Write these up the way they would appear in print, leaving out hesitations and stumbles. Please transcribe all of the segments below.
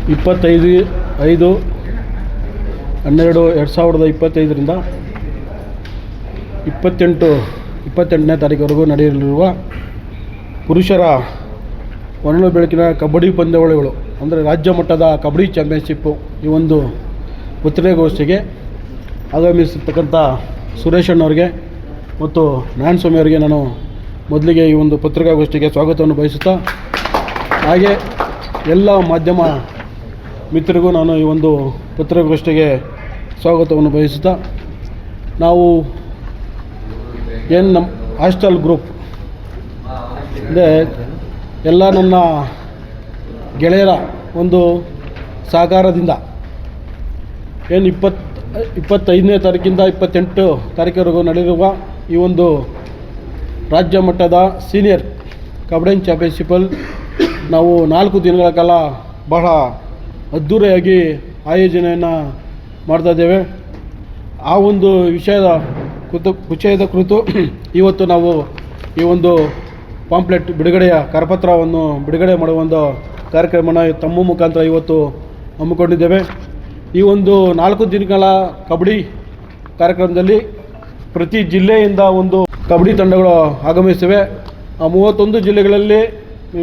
25/5/2025 28ನೇ ತಾರೀಕುವರೆಗೂ ನಡೆಯಲಿರುವ ಪುರುಷರ ಹೊನಲು ಬೆಳಕಿನ ಕಬಡ್ಡಿ ಪಂದ್ಯಾವಳಿಗಳು ಅಂದರೆ ರಾಜ್ಯ ಮಟ್ಟದ ಕಬಡ್ಡಿ ಚಾಂಪಿಯನ್ಶಿಪ್ಪು ಈ ಒಂದು ಪತ್ರಿಕಾಗೋಷ್ಠಿಗೆ ಆಗಮಿಸಿರ್ತಕ್ಕಂಥ ಸುರೇಶ್ ಅಣ್ಣವ್ರಿಗೆ ಮತ್ತು ನಾರಾಯಣ ಸ್ವಾಮಿ ಅವರಿಗೆ ನಾನು ಮೊದಲಿಗೆ ಈ ಒಂದು ಪತ್ರಿಕಾಗೋಷ್ಠಿಗೆ ಸ್ವಾಗತವನ್ನು ಬಯಸುತ್ತಾ, ಹಾಗೆ ಎಲ್ಲ ಮಾಧ್ಯಮ ಮಿತ್ರರಿಗೂ ನಾನು ಈ ಒಂದು ಪತ್ರಿಕಾಗೋಷ್ಠಿಗೆ ಸ್ವಾಗತವನ್ನು ಬಯಸುತ್ತಾ, ನಾವು ಏನು ನಮ್ಮ ಹಾಸ್ಟೆಲ್ ಗ್ರೂಪ್ ಅಂದರೆ ಎಲ್ಲ ನನ್ನ ಗೆಳೆಯರ ಒಂದು ಸಹಕಾರದಿಂದ ಏನು 25ನೇ ತಾರೀಕಿಂದ 28 ತಾರೀಕುವರೆಗೂ ನಡೆದಿರುವ ಈ ಒಂದು ರಾಜ್ಯ ಮಟ್ಟದ ಸೀನಿಯರ್ ಕಬಡ್ಡಿ ಚಾಂಪಿಯನ್ಶಿಪ್ಪಲ್ಲಿ ನಾವು 4 ದಿನಗಳ ಕಾಲ ಬಹಳ ಅದ್ಧೂರಿಯಾಗಿ ಆಯೋಜನೆಯನ್ನು ಮಾಡ್ತಾಯಿದ್ದೇವೆ. ಆ ಒಂದು ವಿಷಯದ ಕುರಿತು ಇವತ್ತು ನಾವು ಈ ಒಂದು ಪಾಂಪ್ಲೆಟ್ ಬಿಡುಗಡೆಯ ಕರಪತ್ರವನ್ನು ಬಿಡುಗಡೆ ಮಾಡುವ ಒಂದು ಕಾರ್ಯಕ್ರಮನ ತಮ್ಮ ಮುಖಾಂತರ ಇವತ್ತು ಹಮ್ಮಿಕೊಂಡಿದ್ದೇವೆ. ಈ ಒಂದು 4 ದಿನಗಳ ಕಬಡ್ಡಿ ಕಾರ್ಯಕ್ರಮದಲ್ಲಿ ಪ್ರತಿ ಜಿಲ್ಲೆಯಿಂದ ಒಂದು ಕಬಡ್ಡಿ ತಂಡಗಳು ಆಗಮಿಸಿವೆ. ಆ 31 ಜಿಲ್ಲೆಗಳಲ್ಲಿ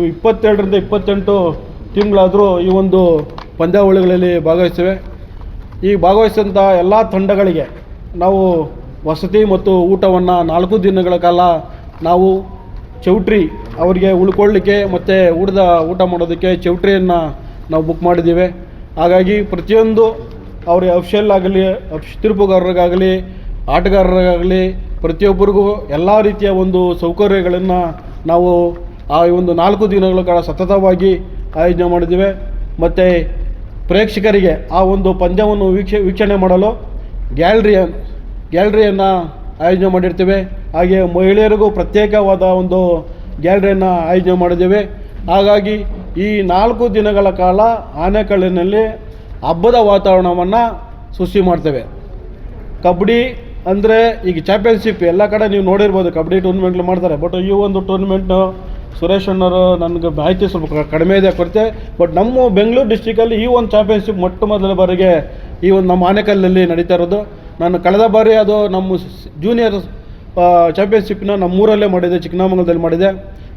22ರಿಂದ 28 ಟೀಮ್ಗಳಾದರೂ ಈ ಒಂದು ಪಂದ್ಯಾವಳಿಗಳಲ್ಲಿ ಭಾಗವಹಿಸಿವೆ. ಈ ಭಾಗವಹಿಸಿದಂಥ ಎಲ್ಲ ತಂಡಗಳಿಗೆ ನಾವು ವಸತಿ ಮತ್ತು ಊಟವನ್ನು 4 ದಿನಗಳ ಕಾಲ ನಾವು ಚೌಟ್ರಿ ಅವರಿಗೆ ಉಳ್ಕೊಳ್ಳಿಕ್ಕೆ ಮತ್ತು ಊಟ ಮಾಡೋದಕ್ಕೆ ಚೌಟ್ರಿಯನ್ನು ನಾವು ಬುಕ್ ಮಾಡಿದ್ದೀವಿ. ಹಾಗಾಗಿ ಪ್ರತಿಯೊಂದು ಅವ್ರಿಗೆ ಅಫಿಷಿಯಲ್ ಆಗಲಿ ತೀರ್ಪುಗಾರರಿಗಾಗಲಿ ಆಟಗಾರರಿಗಾಗಲಿ ಪ್ರತಿಯೊಬ್ಬರಿಗೂ ಎಲ್ಲ ರೀತಿಯ ಒಂದು ಸೌಕರ್ಯಗಳನ್ನು ನಾವು ಆ ಒಂದು 4 ದಿನಗಳ ಕಾಲ ಸತತವಾಗಿ ಆಯೋಜನೆ ಮಾಡಿದ್ದೀವಿ. ಮತ್ತು ಪ್ರೇಕ್ಷಕರಿಗೆ ಆ ಒಂದು ಪಂದ್ಯವನ್ನು ವೀಕ್ಷಣೆ ಮಾಡಲು ಗ್ಯಾಲರಿಯನ್ನು ಆಯೋಜನೆ ಮಾಡಿರ್ತೀವಿ. ಹಾಗೆ ಮಹಿಳೆಯರಿಗೂ ಪ್ರತ್ಯೇಕವಾದ ಒಂದು ಗ್ಯಾಲರಿಯನ್ನು ಆಯೋಜನೆ ಮಾಡಿದ್ದೇವೆ. ಹಾಗಾಗಿ ಈ 4 ದಿನಗಳ ಕಾಲ ಆನೇಕಲ್ಲಿನಲ್ಲಿ ಹಬ್ಬದ ವಾತಾವರಣವನ್ನು ಸೃಷ್ಟಿ ಮಾಡ್ತೇವೆ. ಕಬಡ್ಡಿ ಅಂದರೆ ಈಗ ಚಾಂಪಿಯನ್ಶಿಪ್ ಎಲ್ಲ ಕಡೆ ನೀವು ನೋಡಿರ್ಬೋದು, ಕಬಡ್ಡಿ ಟೂರ್ನಮೆಂಟ್ಲು ಮಾಡ್ತಾರೆ. ಬಟ್ ಈ ಒಂದು ಟೂರ್ನಮೆಂಟು ಸುರೇಶ್ ಅಣ್ಣವರು ನನಗೆ ಮಾಹಿತಿ ಸ್ವಲ್ಪ ಕಡಿಮೆ ಇದೆ ಕೊಡ್ತೆ. ಬಟ್ ನಮ್ಮ ಬೆಂಗಳೂರು ಡಿಸ್ಟಿಕಲ್ಲಿ ಈ ಒಂದು ಚಾಂಪಿಯನ್ಶಿಪ್ ಮೊದಲ ಬಾರಿಗೆ ಈ ಒಂದು ನಮ್ಮ ಆನೇಕಲ್ಲಲ್ಲಿ ನಡೀತಾ ಇರೋದು. ನಾನು ಕಳೆದ ಬಾರಿ ಅದು ನಮ್ಮ ಜೂನಿಯರ್ ಚಾಂಪಿಯನ್ಶಿಪ್ನ ನಮ್ಮೂರಲ್ಲೇ ಮಾಡಿದೆ, ಚಿಕ್ಕನಾಮಂಗಲದಲ್ಲಿ ಮಾಡಿದೆ.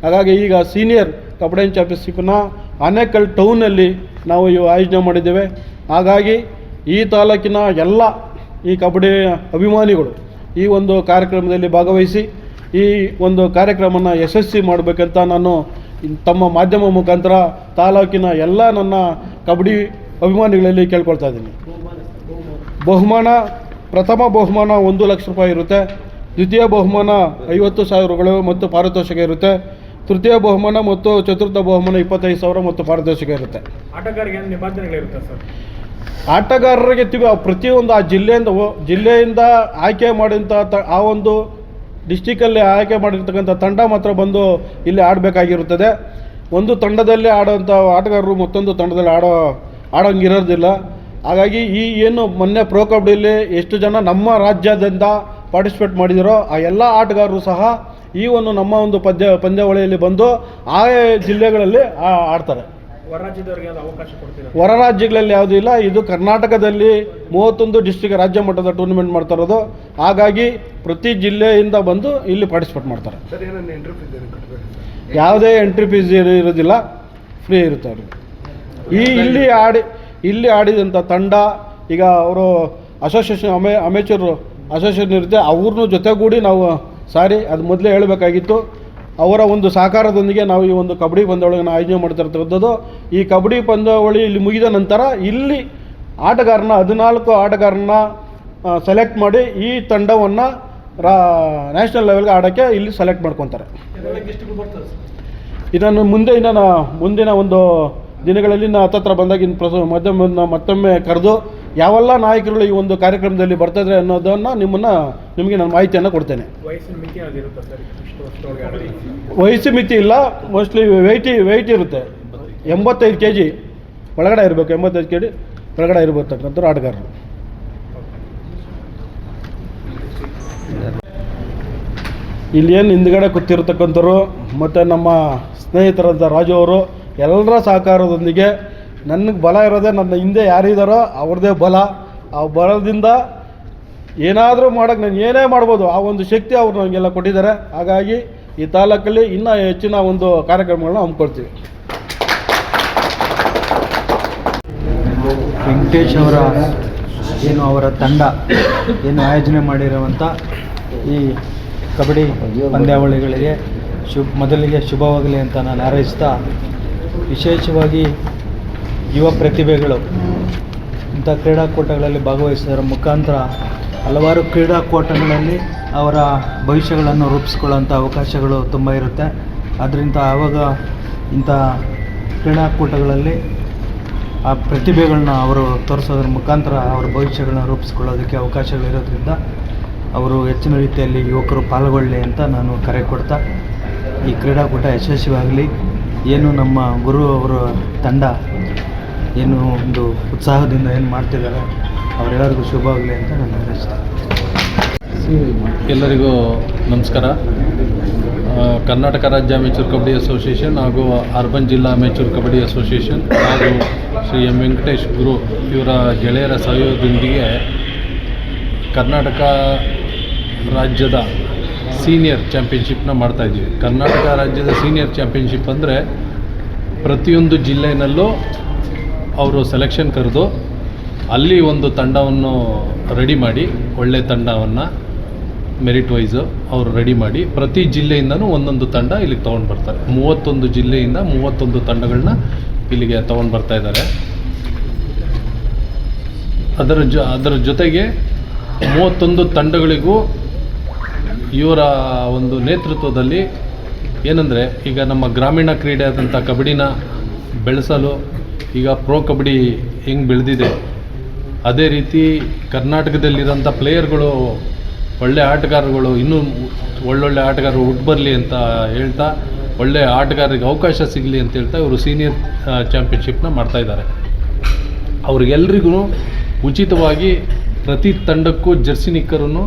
ಹಾಗಾಗಿ ಈಗ ಸೀನಿಯರ್ ಕಬಡ್ಡಿ ಚಾಂಪಿಯನ್ಶಿಪ್ನ ಆನೇಕಲ್ ಟೌನಲ್ಲಿ ನಾವು ಆಯೋಜನೆ ಮಾಡಿದ್ದೇವೆ. ಹಾಗಾಗಿ ಈ ತಾಲೂಕಿನ ಎಲ್ಲ ಈ ಕಬಡ್ಡಿ ಅಭಿಮಾನಿಗಳು ಈ ಒಂದು ಕಾರ್ಯಕ್ರಮದಲ್ಲಿ ಭಾಗವಹಿಸಿ ಈ ಒಂದು ಕಾರ್ಯಕ್ರಮನ ಯಶಸ್ವಿ ಮಾಡಬೇಕಂತ ನಾನು ತಮ್ಮ ಮಾಧ್ಯಮ ಮುಖಾಂತರ ತಾಲೂಕಿನ ಎಲ್ಲ ನನ್ನ ಕಬಡ್ಡಿ ಅಭಿಮಾನಿಗಳಲ್ಲಿ ಕೇಳ್ಕೊಳ್ತಾ ಇದ್ದೀನಿ. ಪ್ರಥಮ ಬಹುಮಾನ 1 ಲಕ್ಷ ರೂಪಾಯಿ ಇರುತ್ತೆ. ದ್ವಿತೀಯ ಬಹುಮಾನ 50,000 ಮತ್ತು ಪಾರಿತೋಷಿಕ ಇರುತ್ತೆ. ತೃತೀಯ ಬಹುಮಾನ ಮತ್ತು ಚತುರ್ಥ ಬಹುಮಾನ 25,000 ಮತ್ತು ಪಾರಿತೋಷಿಕ ಇರುತ್ತೆ. ಆಟಗಾರರಿಗೆ ಏನು ನಿಬಂಧನೆಗಳಿರುತ್ತೆ ಸರ್? ಆಟಗಾರರಿಗೆ ಪ್ರತಿಯೊಂದು ಆ ಜಿಲ್ಲೆಯಿಂದ ಆಯ್ಕೆ ಮಾಡಿದಂಥ ಆ ಒಂದು ಡಿಸ್ಟಿಕಲ್ಲಿ ಆಯ್ಕೆ ಮಾಡಿರ್ತಕ್ಕಂಥ ತಂಡ ಮಾತ್ರ ಬಂದು ಇಲ್ಲಿ ಆಡಬೇಕಾಗಿರುತ್ತದೆ. ಒಂದು ತಂಡದಲ್ಲಿ ಆಡೋಂಥ ಆಟಗಾರರು ಮತ್ತೊಂದು ತಂಡದಲ್ಲಿ ಆಡೋಂಗಿರೋದಿಲ್ಲ. ಹಾಗಾಗಿ ಈ ಏನು ಮೊನ್ನೆ ಪ್ರೋ ಕಬಡ್ಡಿಯಲ್ಲಿ ಎಷ್ಟು ಜನ ನಮ್ಮ ರಾಜ್ಯದಿಂದ ಪಾರ್ಟಿಸಿಪೇಟ್ ಮಾಡಿದಿರೋ ಆ ಎಲ್ಲ ಆಟಗಾರರು ಸಹ ಈ ಒಂದು ನಮ್ಮ ಒಂದು ಪಂದ್ಯಾವಳಿಯಲ್ಲಿ ಬಂದು ಆ ಜಿಲ್ಲೆಗಳಲ್ಲಿ ಆಡ್ತಾರೆ. ಹೊರ ರಾಜ್ಯದವರಿಗೆ ಅವಕಾಶ ಕೊಡ್ತೀರಾ? ಹೊರ ರಾಜ್ಯಗಳಲ್ಲಿ ಯಾವುದೂ ಇಲ್ಲ. ಇದು ಕರ್ನಾಟಕದಲ್ಲಿ 31 ಡಿಸ್ಟ್ರಿಕ್ಟ್ ರಾಜ್ಯ ಮಟ್ಟದ ಟೂರ್ನಮೆಂಟ್ ಮಾಡ್ತಾ ಇರೋದು. ಹಾಗಾಗಿ ಪ್ರತಿ ಜಿಲ್ಲೆಯಿಂದ ಬಂದು ಇಲ್ಲಿ ಪಾರ್ಟಿಸಿಪೇಟ್ ಮಾಡ್ತಾರೆ. ಯಾವುದೇ ಎಂಟ್ರಿ ಫೀಸ್ ಇರೋದಿಲ್ಲ, ಫ್ರೀ ಇರುತ್ತೆ ಅವ್ರಿಗೆ. ಇಲ್ಲಿ ಆಡಿದಂಥ ತಂಡ ಈಗ ಅವರು ಅಸೋಸಿಯೇಷನ್ ಅಮೇಚೂರ್ ಅಸೋಸಿಯೇಷನ್ ಇರುತ್ತೆ, ಅವ್ರನ್ನೂ ಜೊತೆಗೂಡಿ ನಾವು ಅದು ಮೊದಲೇ ಹೇಳಬೇಕಾಗಿತ್ತು. ಅವರ ಒಂದು ಸಹಕಾರದೊಂದಿಗೆ ನಾವು ಈ ಒಂದು ಕಬಡ್ಡಿ ಪಂದ್ಯಾವಳಿಯನ್ನು ಆಯೋಜನೆ ಮಾಡ್ತಾ ಇರ್ತಕ್ಕಂಥದ್ದು. ಈ ಕಬಡ್ಡಿ ಪಂದ್ಯಾವಳಿ ಇಲ್ಲಿ ಮುಗಿದ ನಂತರ ಇಲ್ಲಿ 14 ಆಟಗಾರನ್ನ ಸೆಲೆಕ್ಟ್ ಮಾಡಿ ಈ ತಂಡವನ್ನು ನ್ಯಾಷನಲ್ ಲೆವೆಲ್ಗೆ ಆಡೋಕ್ಕೆ ಇಲ್ಲಿ ಸೆಲೆಕ್ಟ್ ಮಾಡ್ಕೊತಾರೆ. ಇದನ್ನು ಮುಂದಿನ ಒಂದು ದಿನಗಳಲ್ಲಿ ಹತ್ತತ್ರ ಬಂದಾಗ ಮತ್ತೊಮ್ಮೆ ಕರೆದು ಯಾವೆಲ್ಲ ನಾಯಕರುಗಳು ಈ ಒಂದು ಕಾರ್ಯಕ್ರಮದಲ್ಲಿ ಬರ್ತಾಯಿದ್ರೆ ಅನ್ನೋದನ್ನು ನಿಮಗೆ ನಾನು ಮಾಹಿತಿಯನ್ನು ಕೊಡ್ತೇನೆ. ವಯಸ್ಸು ಮಿತಿ ಇಲ್ಲ. ಮೋಸ್ಟ್ಲಿ ವೆಯ್ಟ್ ಇರುತ್ತೆ. 85 kg ಒಳಗಡೆ ಇರಬೇಕು. 85 kg ಒಳಗಡೆ ಇರಬೇಕಂತ ಆಟಗಾರರು. ಇಲ್ಲಿ ಏನು ಹಿಂದ್ಗಡೆ ಕೂತಿರ್ತಕ್ಕಂಥವ್ರು ಮತ್ತು ನಮ್ಮ ಸ್ನೇಹಿತರಂಥ ರಾಜು ಅವರು ಎಲ್ಲರ ಸಹಕಾರದೊಂದಿಗೆ ನನಗೆ ಬಲ ಇರೋದೇ ನನ್ನ ಹಿಂದೆ ಯಾರಿದ್ದಾರೋ ಅವ್ರದ್ದೇ ಬಲ. ಆ ಬಲದಿಂದ ಏನಾದರೂ ಮಾಡೋಕ್ಕೆ ನಾನು ಏನೇ ಮಾಡ್ಬೋದು, ಆ ಒಂದು ಶಕ್ತಿ ಅವರು ನನಗೆಲ್ಲ ಕೊಟ್ಟಿದ್ದಾರೆ. ಹಾಗಾಗಿ ಈ ತಾಲೂಕಲ್ಲಿ ಇನ್ನೂ ಹೆಚ್ಚಿನ ಒಂದು ಕಾರ್ಯಕ್ರಮಗಳನ್ನ ಹಮ್ಮಿಕೊಳ್ತೀವಿ. ವೆಂಕಟೇಶ್ ಅವರ ತಂಡ ಏನು ಆಯೋಜನೆ ಮಾಡಿರುವಂಥ ಈ ಕಬಡ್ಡಿ ಪಂದ್ಯಾವಳಿಗಳಿಗೆ ಮೊದಲಿಗೆ ಶುಭವಾಗಲಿ ಅಂತ ನಾನು ಹಾರೈಸ್ತಾ, ವಿಶೇಷವಾಗಿ ಯುವ ಪ್ರತಿಭೆಗಳು ಇಂಥ ಕ್ರೀಡಾಕೂಟಗಳಲ್ಲಿ ಭಾಗವಹಿಸೋದ್ರ ಮುಖಾಂತರ ಹಲವಾರು ಕ್ರೀಡಾಕೂಟಗಳಲ್ಲಿ ಅವರ ಭವಿಷ್ಯಗಳನ್ನು ರೂಪಿಸ್ಕೊಳ್ಳೋಂಥ ಅವಕಾಶಗಳು ತುಂಬ ಇರುತ್ತೆ. ಆದ್ದರಿಂದ ಆವಾಗ ಇಂಥ ಕ್ರೀಡಾಕೂಟಗಳಲ್ಲಿ ಆ ಪ್ರತಿಭೆಗಳನ್ನ ಅವರು ತೋರಿಸೋದ್ರ ಮುಖಾಂತರ ಅವರ ಭವಿಷ್ಯಗಳನ್ನ ರೂಪಿಸ್ಕೊಳ್ಳೋದಕ್ಕೆ ಅವಕಾಶಗಳಿರೋದ್ರಿಂದ ಅವರು ಹೆಚ್ಚಿನ ರೀತಿಯಲ್ಲಿ ಯುವಕರು ಪಾಲ್ಗೊಳ್ಳಿ ಅಂತ ನಾನು ಕರೆ ಕೊಡ್ತಾ, ಈ ಕ್ರೀಡಾಕೂಟ ಯಶಸ್ವಿಯಾಗಲಿ, ಏನು ನಮ್ಮ ಗುರು ಅವರ ತಂಡ ಏನು ಒಂದು ಉತ್ಸಾಹದಿಂದ ಏನು ಮಾಡ್ತಿದ್ದಾರೆ ಅವರೆಲ್ಲರಿಗೂ ಶುಭವಾಗಲಿ ಅಂತ ನಾನು ಹಾರೈಸ್ತೀನಿ. ಎಲ್ಲರಿಗೂ ನಮಸ್ಕಾರ. ಕರ್ನಾಟಕ ರಾಜ್ಯ ಅಮೇಚೂರ್ ಕಬಡ್ಡಿ ಅಸೋಸಿಯೇಷನ್ ಹಾಗೂ ಅರ್ಬನ್ ಜಿಲ್ಲಾ ಅಮೇಚೂರ್ ಕಬಡ್ಡಿ ಅಸೋಸಿಯೇಷನ್ ಹಾಗೂ ಶ್ರೀ ಎಂ ವೆಂಕಟೇಶ್ ಗುರು ಇವರ ಗೆಳೆಯರ ಸಹಯೋಗದೊಂದಿಗೆ ಕರ್ನಾಟಕ ರಾಜ್ಯದ ಸೀನಿಯರ್ ಚಾಂಪಿಯನ್ಶಿಪ್ನ ಮಾಡ್ತಾಯಿದ್ದೀವಿ. ಕರ್ನಾಟಕ ರಾಜ್ಯದ ಸೀನಿಯರ್ ಚಾಂಪಿಯನ್ಶಿಪ್ ಅಂದರೆ ಪ್ರತಿಯೊಂದು ಜಿಲ್ಲೆಯಲ್ಲೂ ಅವರು ಸೆಲೆಕ್ಷನ್ ಕರೆದು ಅಲ್ಲಿ ಒಂದು ತಂಡವನ್ನು ರೆಡಿ ಮಾಡಿ, ಒಳ್ಳೆಯ ತಂಡವನ್ನು ಮೆರಿಟ್ ವೈಸು ಅವರು ರೆಡಿ ಮಾಡಿ ಪ್ರತಿ ಜಿಲ್ಲೆಯಿಂದನೂ ಒಂದೊಂದು ತಂಡ ಇಲ್ಲಿಗೆ ತೊಗೊಂಡು ಬರ್ತಾರೆ. 31 ಜಿಲ್ಲೆಯಿಂದ 31 ತಂಡಗಳನ್ನ ಇಲ್ಲಿಗೆ ತೊಗೊಂಡು ಬರ್ತಾಯಿದ್ದಾರೆ. ಅದರ ಜೊತೆಗೆ 31 ತಂಡಗಳಿಗೂ ಇವರ ಒಂದು ನೇತೃತ್ವದಲ್ಲಿ ಏನಂದರೆ, ಈಗ ನಮ್ಮ ಗ್ರಾಮೀಣ ಕ್ರೀಡೆ ಆದಂಥ ಕಬಡ್ಡಿನ ಬೆಳೆಸಲು ಈಗ ಪ್ರೋ ಕಬಡ್ಡಿ ಹೆಂಗೆ ಬೆಳೆದಿದೆ, ಅದೇ ರೀತಿ ಕರ್ನಾಟಕದಲ್ಲಿರೋಂಥ ಪ್ಲೇಯರ್ಗಳು, ಒಳ್ಳೆಯ ಆಟಗಾರಗಳು, ಇನ್ನೂ ಒಳ್ಳೊಳ್ಳೆ ಆಟಗಾರರು ಹುಟ್ಟು ಬರಲಿ ಅಂತ ಹೇಳ್ತಾ, ಒಳ್ಳೆಯ ಆಟಗಾರರಿಗೆ ಅವಕಾಶ ಸಿಗಲಿ ಅಂತ ಹೇಳ್ತಾ ಇವರು ಸೀನಿಯರ್ ಚಾಂಪಿಯನ್ಶಿಪ್ನ ಮಾಡ್ತಾಯಿದ್ದಾರೆ. ಅವ್ರಿಗೆಲ್ರಿಗೂ ಉಚಿತವಾಗಿ ಪ್ರತಿ ತಂಡಕ್ಕೂ ಜರ್ಸಿ ನಿಕ್ಕರನ್ನು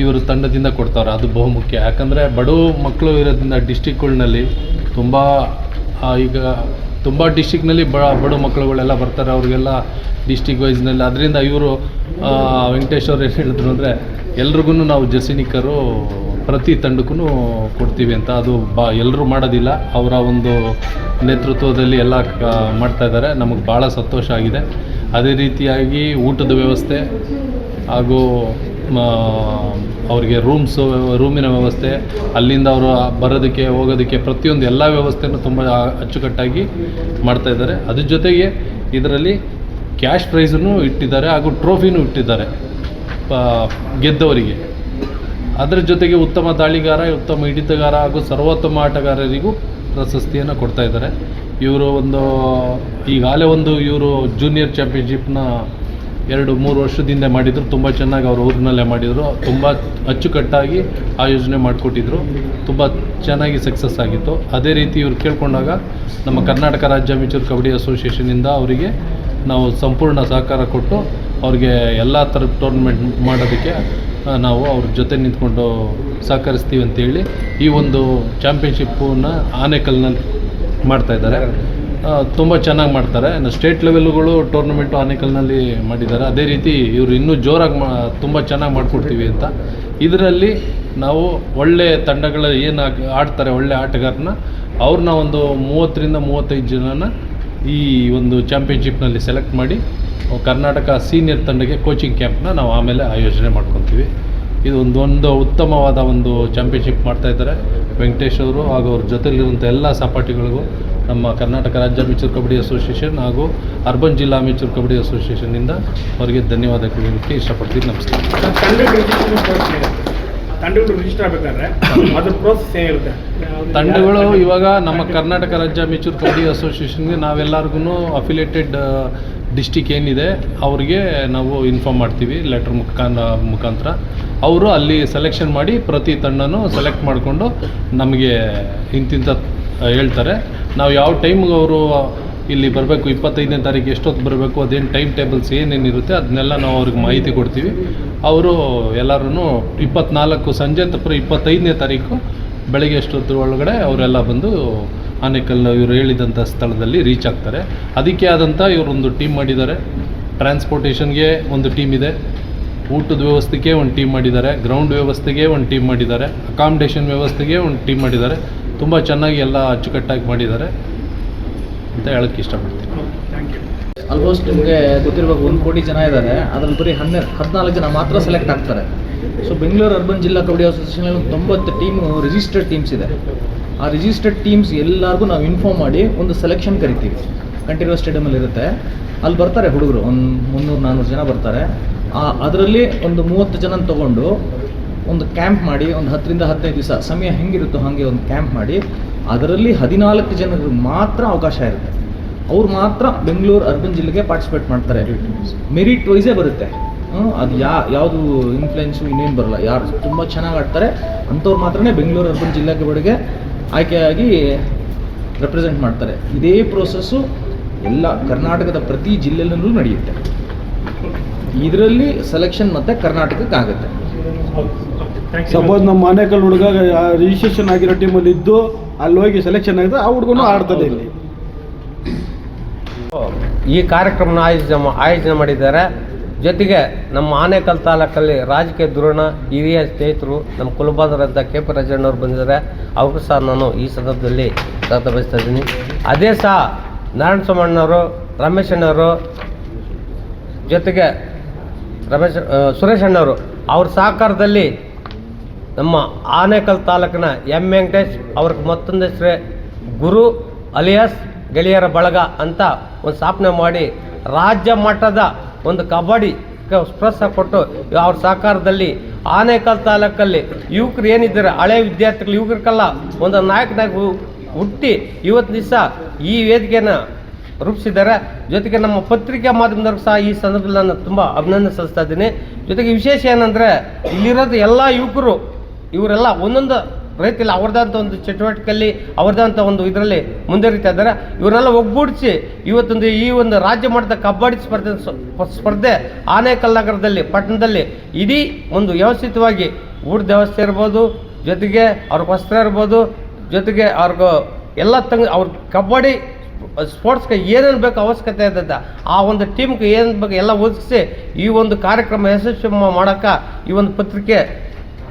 ಇವರು ತಂಡದಿಂದ ಕೊಡ್ತಾರೆ. ಅದು ಬಹುಮುಖ್ಯ. ಯಾಕಂದರೆ ಬಡ ಮಕ್ಕಳು ಇರೋದ್ರಿಂದ ಡಿಸ್ಟಿಕ್ಗಳಲ್ಲಿ ತುಂಬ ಡಿಸ್ಟಿಕ್ನಲ್ಲಿ ಬಡ ಮಕ್ಕಳುಗಳೆಲ್ಲ ಬರ್ತಾರೆ. ಅವ್ರಿಗೆಲ್ಲ ಡಿಸ್ಟಿಕ್ ವೈಸ್ನಲ್ಲಿ ಅದರಿಂದ ಇವರು ವೆಂಕಟೇಶ್ ಅವ್ರು ಏನು ಹೇಳಿದ್ರು ಅಂದರೆ, ಎಲ್ರಿಗೂ ನಾವು ಜರ್ಸಿ ನಿಕ್ಕರು ಪ್ರತಿ ತಂಡಕ್ಕೂ ಕೊಡ್ತೀವಿ ಅಂತ. ಅದು ಎಲ್ಲರೂ ಮಾಡೋದಿಲ್ಲ, ಅವರ ಒಂದು ನೇತೃತ್ವದಲ್ಲಿ ಎಲ್ಲ ಮಾಡ್ತಾಯಿದ್ದಾರೆ. ನಮಗೆ ಭಾಳ ಸಂತೋಷ ಆಗಿದೆ. ಅದೇ ರೀತಿಯಾಗಿ ಊಟದ ವ್ಯವಸ್ಥೆ ಹಾಗೂ ಅವರಿಗೆ ರೂಮಿನ ವ್ಯವಸ್ಥೆ, ಅಲ್ಲಿಂದ ಅವರು ಬರೋದಕ್ಕೆ ಹೋಗೋದಕ್ಕೆ ಪ್ರತಿಯೊಂದು ಎಲ್ಲ ವ್ಯವಸ್ಥೆನೂ ತುಂಬ ಅಚ್ಚುಕಟ್ಟಾಗಿ ಮಾಡ್ತಾಯಿದ್ದಾರೆ. ಅದ್ರ ಜೊತೆಗೆ ಇದರಲ್ಲಿ ಕ್ಯಾಶ್ ಪ್ರೈಸನ್ನು ಇಟ್ಟಿದ್ದಾರೆ ಹಾಗೂ ಟ್ರೋಫಿನೂ ಇಟ್ಟಿದ್ದಾರೆ ಗೆದ್ದವರಿಗೆ. ಅದರ ಜೊತೆಗೆ ಉತ್ತಮ ದಾಳಿಗಾರ, ಉತ್ತಮ ಹಿಡಿತಗಾರ ಹಾಗೂ ಸರ್ವೋತ್ತಮ ಆಟಗಾರರಿಗೂ ಪ್ರಶಸ್ತಿಯನ್ನು ಕೊಡ್ತಾಯಿದ್ದಾರೆ. ಇವರು ಈಗಾಗಲೇ ಇವರು ಜೂನಿಯರ್ ಚಾಂಪಿಯನ್ಶಿಪ್ನ 2-3 ವರ್ಷದಿಂದ ಮಾಡಿದರು. ತುಂಬ ಚೆನ್ನಾಗಿ ಅವ್ರ ಊರಿನಲ್ಲೇ ಮಾಡಿದರು. ತುಂಬ ಅಚ್ಚುಕಟ್ಟಾಗಿ ಆಯೋಜನೆ ಮಾಡಿಕೊಟ್ಟಿದ್ರು. ತುಂಬ ಚೆನ್ನಾಗಿ ಸಕ್ಸಸ್ ಆಗಿತ್ತು. ಅದೇ ರೀತಿ ಇವ್ರು ಕೇಳ್ಕೊಂಡಾಗ ನಮ್ಮ ಕರ್ನಾಟಕ ರಾಜ್ಯ ಅಮೇಚೂರ್ ಕಬಡ್ಡಿ ಅಸೋಸಿಯೇಷನಿಂದ ಅವರಿಗೆ ನಾವು ಸಂಪೂರ್ಣ ಸಹಕಾರ ಕೊಟ್ಟು ಅವ್ರಿಗೆ ಎಲ್ಲ ಥರದ ಟೂರ್ನಮೆಂಟ್ ಮಾಡೋದಕ್ಕೆ ನಾವು ಅವ್ರ ಜೊತೆ ನಿಂತ್ಕೊಂಡು ಸಹಕರಿಸ್ತೀವಿ ಅಂತೇಳಿ ಈ ಒಂದು ಚಾಂಪಿಯನ್ಶಿಪ್ಪನ್ನು ಆನೇಕಲ್ನಲ್ಲಿ ಮಾಡ್ತಾಯಿದ್ದಾರೆ. ತುಂಬ ಚೆನ್ನಾಗಿ ಮಾಡ್ತಾರೆ. ಸ್ಟೇಟ್ ಲೆವೆಲ್ಗಳು ಟೂರ್ನಮೆಂಟು ಆನೇಕಲ್ನಲ್ಲಿ ಮಾಡಿದ್ದಾರೆ. ಅದೇ ರೀತಿ ಇವರು ಇನ್ನೂ ಜೋರಾಗಿ ತುಂಬ ಚೆನ್ನಾಗಿ ಮಾಡಿಕೊಡ್ತೀವಿ ಅಂತ. ಇದರಲ್ಲಿ ನಾವು ಒಳ್ಳೆಯ ತಂಡಗಳ ಏನು ಆಡ್ತಾರೆ, ಒಳ್ಳೆ ಆಟಗಾರನ ಅವ್ರನ್ನ ಒಂದು 30-35 ಜನನ ಈ ಒಂದು ಚಾಂಪಿಯನ್ಶಿಪ್ನಲ್ಲಿ ಸೆಲೆಕ್ಟ್ ಮಾಡಿ ಕರ್ನಾಟಕ ಸೀನಿಯರ್ ತಂಡಕ್ಕೆ ಕೋಚಿಂಗ್ ಕ್ಯಾಂಪ್ನ ನಾವು ಆಮೇಲೆ ಆಯೋಜನೆ ಮಾಡ್ಕೊತೀವಿ. ಇದು ಒಂದು ಉತ್ತಮವಾದ ಒಂದು ಚಾಂಪಿಯನ್ಶಿಪ್ ಮಾಡ್ತಾಯಿದ್ದಾರೆ ವೆಂಕಟೇಶ್ ಅವರು ಹಾಗೂ ಅವ್ರ ಜೊತೆಲಿರುವಂಥ ಎಲ್ಲ ಸಹಪಾಠಿಗಳಿಗೂ ನಮ್ಮ ಕರ್ನಾಟಕ ರಾಜ್ಯ ಅಮೇಚೂರ್ ಕಬಡ್ಡಿ ಅಸೋಸಿಯೇಷನ್ ಹಾಗೂ ಅರ್ಬನ್ ಜಿಲ್ಲಾ ಅಮೇಚೂರ್ ಕಬಡ್ಡಿ ಅಸೋಸಿಯೇಷನ್ನಿಂದ ಅವರಿಗೆ ಧನ್ಯವಾದ ಹೇಳಲಿಕ್ಕೆ ಇಷ್ಟಪಡ್ತೀನಿ. ನಮಸ್ಕಾರ. ತಂಡಗಳು ರಿಜಿಸ್ಟರ್ ಆಗಬೇಕಾದ್ರೆ ಅದ್ರ ಪ್ರೋಸೆಸ್ ಏನಿರುತ್ತೆ? ತಂಡಗಳು ಇವಾಗ ನಮ್ಮ ಕರ್ನಾಟಕ ರಾಜ್ಯ ಅಮೇಚೂರ್ ಕಬಡ್ಡಿ ಅಸೋಸಿಯೇಷನ್ಗೆ ನಾವೆಲ್ಲರಿಗೂ ಅಫಿಲಿಯೇಟೆಡ್ ಡಿಸ್ಟಿಕ್ ಏನಿದೆ ಅವ್ರಿಗೆ ನಾವು ಇನ್ಫಾರ್ಮ್ ಮಾಡ್ತೀವಿ ಲೆಟ್ರ್ ಮುಖಾಂತರ. ಅವರು ಅಲ್ಲಿ ಸೆಲೆಕ್ಷನ್ ಮಾಡಿ ಪ್ರತಿ ತಂಡನೂ ಸೆಲೆಕ್ಟ್ ಮಾಡಿಕೊಂಡು ನಮಗೆ ಇಂತಿಂಥ ಹೇಳ್ತಾರೆ. ನಾವು ಯಾವ ಟೈಮ್ಗೆ ಅವರು ಇಲ್ಲಿ ಬರಬೇಕು, 25ನೇ ತಾರೀಕು ಎಷ್ಟೊತ್ತು ಬರಬೇಕು, ಅದೇನು ಟೈಮ್ ಟೇಬಲ್ಸ್ ಏನೇನಿರುತ್ತೆ ಅದನ್ನೆಲ್ಲ ನಾವು ಅವ್ರಿಗೆ ಮಾಹಿತಿ ಕೊಡ್ತೀವಿ. ಅವರು ಎಲ್ಲರೂ 24 ಸಂಜೆ 25ನೇ ತಾರೀಕು ಬೆಳಗ್ಗೆ ಎಷ್ಟೊತ್ತರ ಒಳಗಡೆ ಅವರೆಲ್ಲ ಬಂದು ಆನೇಕಲ್ ಇವರು ಹೇಳಿದಂಥ ಸ್ಥಳದಲ್ಲಿ ರೀಚ್ ಆಗ್ತಾರೆ. ಅದಕ್ಕೆ ಆದಂಥ ಇವರೊಂದು ಟೀಮ್ ಮಾಡಿದ್ದಾರೆ. ಟ್ರಾನ್ಸ್ಪೋರ್ಟೇಷನ್ಗೆ ಒಂದು ಟೀಮ್ ಇದೆ, ಊಟದ ವ್ಯವಸ್ಥೆಗೆ ಒಂದು ಟೀಮ್ ಮಾಡಿದ್ದಾರೆ, ಗ್ರೌಂಡ್ ವ್ಯವಸ್ಥೆಗೆ ಒಂದು ಟೀಮ್ ಮಾಡಿದ್ದಾರೆ, ಅಕಾಮಿಡೇಷನ್ ವ್ಯವಸ್ಥೆಗೆ ಒಂದು ಟೀಮ್ ಮಾಡಿದ್ದಾರೆ. ತುಂಬ ಚೆನ್ನಾಗಿ ಎಲ್ಲ ಅಚ್ಚುಕಟ್ಟಾಗಿ ಮಾಡಿದ್ದಾರೆ ಅಂತ ಹೇಳೋಕ್ಕೆ ಇಷ್ಟಪಡ್ತೀನಿ. ಆಲ್ಮೋಸ್ಟ್ ನಿಮಗೆ ಗೊತ್ತಿರಬೇಕು 1 ಕೋಟಿ ಜನ ಇದ್ದಾರೆ, ಅದರಲ್ಲಿ ಬರೀ 14 ಜನ ಮಾತ್ರ ಸೆಲೆಕ್ಟ್ ಆಗ್ತಾರೆ. ಸೊ ಬೆಂಗಳೂರು ಅರ್ಬನ್ ಜಿಲ್ಲಾ ಕಬಡ್ಡಿ ಅಸೋಸಿಯೇಷನಲ್ಲಿ 90 ಟೀಮು ರಿಜಿಸ್ಟರ್ಡ್ ಟೀಮ್ಸ್ ಇದೆ. ಆ ರಿಜಿಸ್ಟರ್ಡ್ ಟೀಮ್ಸ್ ಎಲ್ಲರಿಗೂ ನಾವು ಇನ್ಫಾರ್ಮ್ ಮಾಡಿ ಒಂದು ಸೆಲೆಕ್ಷನ್ ಕರಿತೀವಿ. ಕಂಠೀರವ ಸ್ಟೇಡಿಯಮಲ್ಲಿ ಇರುತ್ತೆ, ಅಲ್ಲಿ ಬರ್ತಾರೆ ಹುಡುಗರು, ಒಂದು 300-400 ಜನ ಬರ್ತಾರೆ. ಅದರಲ್ಲಿ ಒಂದು 30 ಜನ ತೊಗೊಂಡು ಒಂದು ಕ್ಯಾಂಪ್ ಮಾಡಿ, ಒಂದು 10ರಿಂದ 15 ದಿವಸ ಸಮಯ ಹೆಂಗಿರುತ್ತೋ ಹಾಗೆ ಒಂದು ಕ್ಯಾಂಪ್ ಮಾಡಿ, ಅದರಲ್ಲಿ 14 ಜನರಿಗೆ ಮಾತ್ರ ಅವಕಾಶ ಇರುತ್ತೆ. ಅವ್ರು ಮಾತ್ರ ಬೆಂಗಳೂರು ಅರ್ಬನ್ ಜಿಲ್ಲೆಗೆ ಪಾರ್ಟಿಸಿಪೇಟ್ ಮಾಡ್ತಾರೆ. ಮೆರಿಟ್ ವೈಸೇ ಬರುತ್ತೆ. ಅದು ಯಾವುದು ಇನ್ಫ್ಲುಯೆನ್ಸು ಇನ್ನೇನು ಬರೋಲ್ಲ. ಯಾರು ತುಂಬ ಚೆನ್ನಾಗಿ ಆಡ್ತಾರೆ ಅಂಥವ್ರು ಮಾತ್ರನೇ ಬೆಂಗಳೂರು ಅರ್ಬನ್ ಜಿಲ್ಲಾ ಕಬಡ್ಡಿಗೆ ಆಯ್ಕೆಯಾಗಿ ರೆಪ್ರೆಸೆಂಟ್ ಮಾಡ್ತಾರೆ. ಇದೇ ಪ್ರೋಸೆಸ್ಸು ಎಲ್ಲ ಕರ್ನಾಟಕದ ಪ್ರತಿ ಜಿಲ್ಲೆಯಲ್ಲೂ ನಡೆಯುತ್ತೆ. ಇದರಲ್ಲಿ ಸೆಲೆಕ್ಷನ್ ಮತ್ತು ಕರ್ನಾಟಕಕ್ಕೆ ಆಗುತ್ತೆ. ಸಪೋಸ್ ನಮ್ಮ ಆನೇಕಲ್ ಹುಡುಗ ರಿಜಿಸ್ಟ್ರೇಷನ್ ಆಗಿರೋ ಟೀಮಲ್ಲಿ ಇದ್ದು ಅಲ್ಲಿ ಹೋಗಿ ಸೆಲೆಕ್ಷನ್ ಆಗಿದೆ, ಆ ಹುಡುಗನು ಆಡ್ತದೆ ಇಲ್ಲಿ. ಈ ಕಾರ್ಯಕ್ರಮನ ಆಯೋಜನೆ ಮಾಡಿದ್ದಾರೆ. ಜೊತೆಗೆ ನಮ್ಮ ಆನೇಕಲ್ ತಾಲೂಕಲ್ಲಿ ರಾಜಕೀಯ ಧುರೀಣ ಹಿರಿಯ ಸ್ನೇಹಿತರು ನಮ್ಮ ಕುಲಬಾಂಧವರಾದ ಕೆ ಪಿ ರಾಜಣ್ಣವ್ರು ಬಂದಿದ್ದಾರೆ. ಅವ್ರಿಗೂ ಸಹ ನಾನು ಈ ಸಂದರ್ಭದಲ್ಲಿ ಸ್ವಾಗತ ಬಯಸ್ತಾ ಇದ್ದೀನಿ. ಅದೇ ಸಹ ನಾರಾಯಣ ಸ್ವಾಮಣ್ಣವರು, ರಮೇಶ್ ಅಣ್ಣವರು, ಜೊತೆಗೆ ಸುರೇಶ್ ಅಣ್ಣವರು ಅವ್ರ ಸಹಕಾರದಲ್ಲಿ ನಮ್ಮ ಆನೇಕಲ್ ತಾಲೂಕಿನ ಎಂ ವೆಂಕಟೇಶ್ ಅವ್ರಿಗೆ ಮತ್ತೊಂದು ಹೆಸರೇ ಗುರು ಅಲಿಯಾಸ್ ಗೆಳೆಯರ ಬಳಗ ಅಂತ ಒಂದು ಸ್ಥಾಪನೆ ಮಾಡಿ ರಾಜ್ಯ ಮಟ್ಟದ ಒಂದು ಕಬಡ್ಡಿ ಪ್ರೋತ್ಸಾಹ ಕೊಟ್ಟು ಅವ್ರ ಸಹಕಾರದಲ್ಲಿ ಆನೇಕಲ್ ತಾಲೂಕಲ್ಲಿ ಯುವಕರು ಏನಿದ್ದಾರೆ, ಹಳೆ ವಿದ್ಯಾರ್ಥಿಗಳು ಯುವಕರಿಗೆಲ್ಲ ಒಂದು ನಾಯಕನಾಗಿ ಹುಟ್ಟಿ ಇವತ್ತು ದಿವಸ ಈ ವೇದಿಕೆಯನ್ನು ರೂಪಿಸಿದ್ದಾರೆ. ಜೊತೆಗೆ ನಮ್ಮ ಪತ್ರಿಕಾ ಮಾಧ್ಯಮದವ್ರಿಗೆ ಸಹ ಈ ಸಂದರ್ಭದಲ್ಲಿ ನಾನು ತುಂಬ ಅಭಿನಂದನೆ ಸಲ್ಲಿಸ್ತಾ ಇದ್ದೀನಿ. ಜೊತೆಗೆ ವಿಶೇಷ ಏನಂದರೆ ಇಲ್ಲಿರೋದು ಎಲ್ಲ ಯುವಕರು ಇವರೆಲ್ಲ ಒಂದೊಂದು ರೈತಿಲ್ಲ ಅವ್ರದ್ದಂಥ ಒಂದು ಚಟುವಟಿಕೆಯಲ್ಲಿ ಅವ್ರದ್ದಂಥ ಒಂದು ಇದರಲ್ಲಿ ಮುಂದುವರಿತಾ ಇದ್ದಾರೆ. ಇವರೆಲ್ಲ ಒಗ್ಗೂಡಿಸಿ ಇವತ್ತೊಂದು ಈ ಒಂದು ರಾಜ್ಯ ಮಟ್ಟದ ಕಬಡ್ಡಿ ಸ್ಪರ್ಧೆ ಆನೇಕಲ್ ನಗರದಲ್ಲಿ ಪಟ್ಟಣದಲ್ಲಿ ಇಡೀ ಒಂದು ವ್ಯವಸ್ಥಿತವಾಗಿ ಊಟದ ವ್ಯವಸ್ಥೆ ಇರ್ಬೋದು, ಜೊತೆಗೆ ಅವ್ರಿಗೆ ವಸ್ತ್ರ ಇರ್ಬೋದು, ಜೊತೆಗೆ ಅವ್ರಿಗೂ ಎಲ್ಲ ಅವ್ರ ಕಬಡ್ಡಿ ಸ್ಪೋರ್ಟ್ಸ್ಗೆ ಏನೇನು ಬೇಕು ಅವಶ್ಯಕತೆ ಇದ್ದದ ಆ ಒಂದು ಟೀಮ್ಗೆ ಏನು ಬೇಕು ಎಲ್ಲ ಒದಗಿಸಿ ಈ ಒಂದು ಕಾರ್ಯಕ್ರಮ ಯಶಸ್ವಿ ಮಾಡೋಕ್ಕೆ ಈ ಒಂದು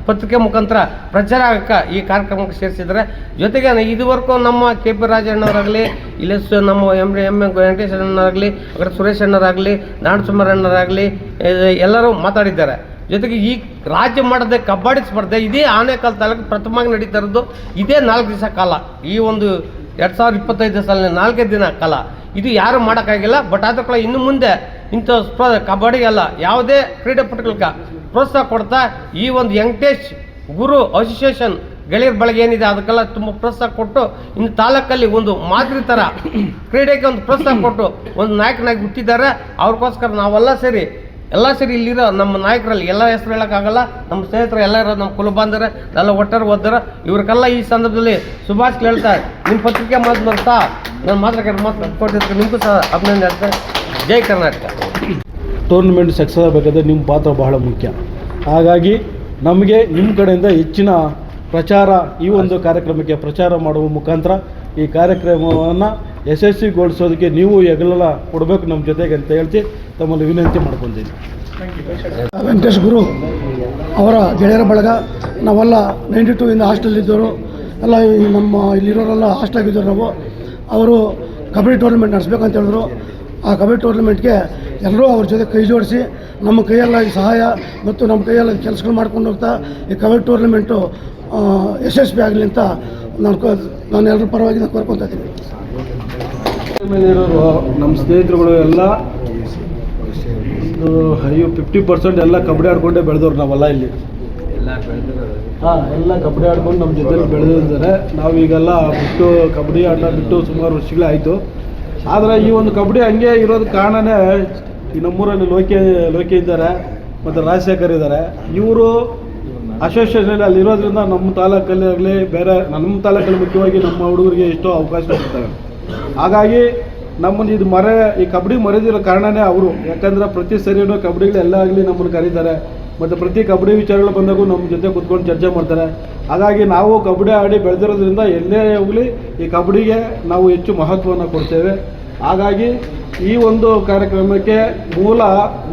ಪತ್ರಿಕೆ ಮುಖಾಂತರ ಪ್ರಚಾರ ಆಗಕ್ಕೆ ಈ ಕಾರ್ಯಕ್ರಮಕ್ಕೆ ಸೇರಿಸಿದ್ದಾರೆ. ಜೊತೆಗೆ ಇದುವರೆಗೂ ನಮ್ಮ ಕೆ ಪಿ ರಾಜಣ್ಣವರಾಗಲಿ, ಇಲ್ಲಿ ನಮ್ಮ ಎಂ ವೆಂಕಟೇಶ್ ಅಣ್ಣವರಾಗಲಿ, ಸುರೇಶ್ ಅಣ್ಣವರಾಗಲಿ, ನಾರಾಯಣಸ್ವಾಮಿ ಅಣ್ಣವರಾಗಲಿ ಎಲ್ಲರೂ ಮಾತಾಡಿದ್ದಾರೆ. ಜೊತೆಗೆ ಈ ರಾಜ್ಯ ಮಟ್ಟದ ಕಬಡ್ಡಿ ಸ್ಪರ್ಧೆ ಇದೇ ಆನೇಕಲ್ ತಾಲೂಕು ಪ್ರಥಮವಾಗಿ ನಡೀತಾ ಇರೋದು ಇದೇ 4 ದಿವಸ ಕಾಲ. ಈ ಒಂದು 2025 ಸಾಲಿನ 4 ದಿನ ಕಾಲ ಇದು ಯಾರು ಮಾಡೋಕ್ಕಾಗಿಲ್ಲ. ಬಟ್ ಆದರೂ ಕೂಡ ಇನ್ನು ಮುಂದೆ ಇಂಥ ಕಬಡ್ಡಿಗೆಲ್ಲ ಯಾವುದೇ ಕ್ರೀಡಾಪಟುಗಳಿಗೆ ಪ್ರೋತ್ಸಾಹ ಕೊಡ್ತಾ ಈ ಒಂದು ವೆಂಕಟೇಶ್ ಗುರು ಅಸೋಸಿಯೇಷನ್ ಗೆಳೆಯರ ಬಳಗ ಏನಿದೆ ಅದಕ್ಕೆಲ್ಲ ತುಂಬ ಪ್ರೋತ್ಸಾಹ ಕೊಟ್ಟು ಇನ್ನು ತಾಲೂಕಲ್ಲಿ ಒಂದು ಮಾದರಿ ಥರ ಕ್ರೀಡೆಗೆ ಒಂದು ಪ್ರೋತ್ಸಾಹ ಕೊಟ್ಟು ಒಂದು ನಾಯಕನಾಗಿ ಹುಟ್ಟಿದ್ದಾರೆ. ಅವ್ರಿಗೋಸ್ಕರ ನಾವೆಲ್ಲ ಸೇರಿ ಇಲ್ಲಿರೋ ನಮ್ಮ ನಾಯಕರಲ್ಲಿ ಎಲ್ಲ ಹೆಸರು ಹೇಳೋಕ್ಕಾಗಲ್ಲ. ನಮ್ಮ ಸ್ನೇಹಿತರು ಎಲ್ಲ ಇರೋದು ನಮ್ಮ ಕುಲಬಾಂಧವರೇ ಎಲ್ಲ ಒಟ್ಟಾರೆ ಓದಿದಾರೆ. ಇವ್ರಿಗೆಲ್ಲ ಈ ಸಂದರ್ಭದಲ್ಲಿ ಶುಭಾಶಯ ಹೇಳ್ತಾ ನಿಮ್ಮ ಪತ್ರಿಕೆ ಮಾಧ್ಯಮ ಸಹ ನಾನು ಕೊಟ್ಟಿದ್ದಕ್ಕೆ ನಿಮಗೂ ಸಹ ಅಭಿನಂದನೆ ಹೇಳ್ತಾರೆ. ಜೈ ಕರ್ನಾಟಕ. ಟೂರ್ನಮೆಂಟ್ ಸಕ್ಸಸ್ ಆಗಬೇಕಾದ್ರೆ ನಿಮ್ಮ ಪಾತ್ರ ಬಹಳ ಮುಖ್ಯ. ಹಾಗಾಗಿ ನಮಗೆ ನಿಮ್ಮ ಕಡೆಯಿಂದ ಹೆಚ್ಚಿನ ಪ್ರಚಾರ ಈ ಒಂದು ಕಾರ್ಯಕ್ರಮಕ್ಕೆ ಪ್ರಚಾರ ಮಾಡುವ ಮುಖಾಂತರ ಈ ಕಾರ್ಯಕ್ರಮವನ್ನು ಯಶಸ್ವಿಗೊಳಿಸೋದಕ್ಕೆ ನೀವು ಹೆಗಲೆಲ್ಲ ಕೊಡಬೇಕು ನಮ್ಮ ಜೊತೆಗೆ ಅಂತ ಹೇಳ್ತಿ ತಮ್ಮಲ್ಲಿ ವಿನಂತಿ ಮಾಡ್ಕೊತೀನಿ. ವೆಂಕಟೇಶ್ ಗುರು ಅವರ ಗೆಳೆಯರ ಬಳಗ ನಾವೆಲ್ಲ 92 ಇಂದ ಹಾಸ್ಟೆಲಿದ್ದವರು ಎಲ್ಲ ನಮ್ಮ ಇಲ್ಲಿರೋರೆಲ್ಲ ಹಾಸ್ಟೆಲಾಗಿದ್ದವರು ನಾವು. ಅವರು ಕಬಡ್ಡಿ ಟೂರ್ನಮೆಂಟ್ ನಡೆಸ್ಬೇಕಂತ ಹೇಳಿದ್ರು. ಆ ಕಬಡ್ಡಿ ಟೂರ್ನಮೆಂಟ್ಗೆ ಎಲ್ಲರೂ ಅವ್ರ ಜೊತೆ ಕೈ ಜೋಡಿಸಿ ನಮ್ಮ ಕೈಯೆಲ್ಲ ಈ ಸಹಾಯ ಮತ್ತು ನಮ್ಮ ಕೈಯೆಲ್ಲ ಕೆಲಸಗಳು ಮಾಡ್ಕೊಂಡು ಹೋಗ್ತಾ ಈ ಕಬಡ್ಡಿ ಟೂರ್ನಮೆಂಟು ಯಶಸ್ವಿ ಆಗಲಿ ಅಂತ ನಾನು ಎಲ್ಲರ ಪರವಾಗಿ ನಾನು ಕೋರ್ಕೊತಾ ಇದ್ದೀನಿ. ಮೇಲಿರೋರು ನಮ್ಮ ಸ್ನೇಹಿತರುಗಳು ಎಲ್ಲ ಒಂದು 50% ಎಲ್ಲ ಕಬಡ್ಡಿ ಆಡ್ಕೊಂಡೇ ಬೆಳೆದವ್ರು ನಾವೆಲ್ಲ ಇಲ್ಲಿ. ಎಲ್ಲ ಕಬಡ್ಡಿ ಆಡ್ಕೊಂಡು ನಮ್ಮ ಜೊತೆಲಿ ಬೆಳೆದಿದ್ದಾರೆ. ನಾವೀಗೆಲ್ಲ ಬಿಟ್ಟು ಕಬಡ್ಡಿ ಆಟ ಬಿಟ್ಟು ಸುಮಾರು ವರ್ಷಗಳೇ ಆಯಿತು. ಆದರೆ ಈ ಒಂದು ಕಬಡ್ಡಿ ಹಂಗೆ ಇರೋದಕ್ಕೆ ಕಾರಣನೇ ಈ ನಮ್ಮೂರಲ್ಲಿ ಲೋಕಿ ಇದ್ದಾರೆ ಮತ್ತು ರಾಜಶೇಖರ್ ಇದ್ದಾರೆ. ಇವರು ಅಸೋಸಿಯೇಷನಲ್ಲಿ ಅಲ್ಲಿರೋದ್ರಿಂದ ನಮ್ಮ ತಾಲೂಕಲ್ಲಿ ಆಗಲಿ ಬೇರೆ ನಮ್ಮ ತಾಲೂಕಲ್ಲಿ ಮುಖ್ಯವಾಗಿ ನಮ್ಮ ಹುಡುಗರಿಗೆ ಎಷ್ಟೋ ಅವಕಾಶ ಕೊಡ್ತಾರೆ. ಹಾಗಾಗಿ ನಮ್ಮನ್ನು ಈ ಕಬಡ್ಡಿ ಮರೆದಿರೋ ಕಾರಣನೇ ಅವರು. ಯಾಕಂದರೆ ಪ್ರತಿ ಸರಿಯೂ ಕಬಡ್ಡಿಗಳೆಲ್ಲ ಆಗಲಿ ನಮ್ಮನ್ನು ಕರೀತಾರೆ. ಮತ್ತು ಪ್ರತಿ ಕಬಡ್ಡಿ ವಿಚಾರಗಳು ಬಂದಾಗೂ ನಮ್ಮ ಜೊತೆ ಕೂತ್ಕೊಂಡು ಚರ್ಚೆ ಮಾಡ್ತಾರೆ. ಹಾಗಾಗಿ ನಾವು ಕಬಡ್ಡಿ ಆಡಿ ಬೆಳೆದಿರೋದ್ರಿಂದ ಎಲ್ಲೇ ಹೋಗಲಿ ಈ ಕಬಡ್ಡಿಗೆ ನಾವು ಹೆಚ್ಚು ಮಹತ್ವವನ್ನು ಕೊಡ್ತೇವೆ. ಹಾಗಾಗಿ ಈ ಒಂದು ಕಾರ್ಯಕ್ರಮಕ್ಕೆ ಮೂಲ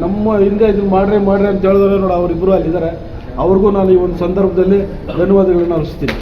ನಮ್ಮ ಹಿಂದೆ ಇದು ಮಾಡ್ರಿ ಅಂತ ಹೇಳಿದ್ರೆ ನೋಡಿ, ಅವರಿಬ್ಬರು ಅಲ್ಲಿದ್ದಾರೆ. ಅವ್ರಿಗೂ ನಾನು ಈ ಒಂದು ಸಂದರ್ಭದಲ್ಲಿ ಧನ್ಯವಾದಗಳನ್ನು ಅರ್ಪಿಸ್ತೀನಿ.